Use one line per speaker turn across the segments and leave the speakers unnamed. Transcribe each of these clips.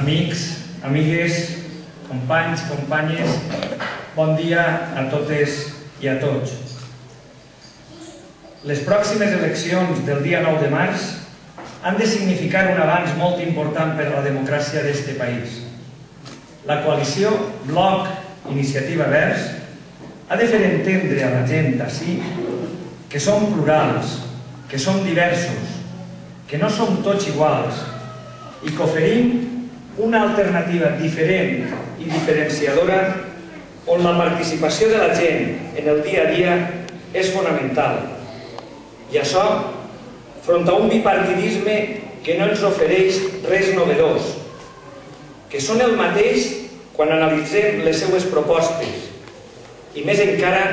Amics, amigues, companys, companyes, bon dia a totes i a tots. Les pròximes eleccions del dia 9 de març han de significar un avanç molt important per a la democràcia d'este país. La coalició Bloc Iniciativa Verds ha de fer entendre a la gent d'ací que som plurals, que som diversos, que no som tots iguals i que oferim una alternativa diferent i diferenciadora on la participació de la gent en el dia a dia és fonamental. I això, front a un bipartidisme que no ens ofereix res novedós, que són el mateix quan analitzem les seues propostes i més encara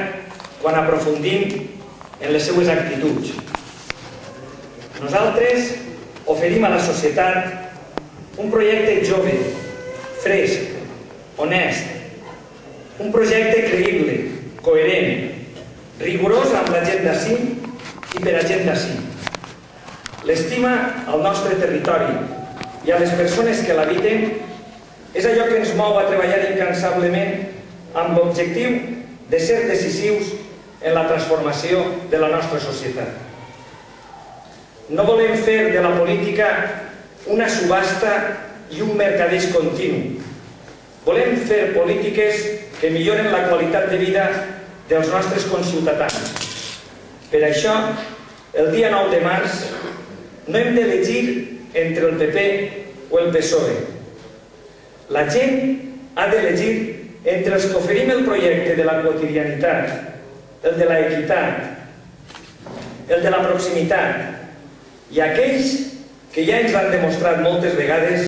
quan aprofundim en les seues actituds. Nosaltres oferim a la societat un projecte jove, fresc, honest, un projecte creïble, coherent, rigorós amb la gent d'ací i per a gent d'ací. L'estima al nostre territori i a les persones que l'habiten és allò que ens mou a treballar incansablement amb l'objectiu de ser decisius en la transformació de la nostra societat. No volem fer de la política una subhasta i un mercadeig continu. Volem fer polítiques que milloren la qualitat de vida dels nostres conciutadans. Per això, el dia 9 de març, no hem d'elegir entre el PP o el PSOE. La gent ha d'elegir entre els que oferim el projecte de la quotidianitat, el de l'equitat, el de la proximitat, i aquells que ja ens han demostrat moltes vegades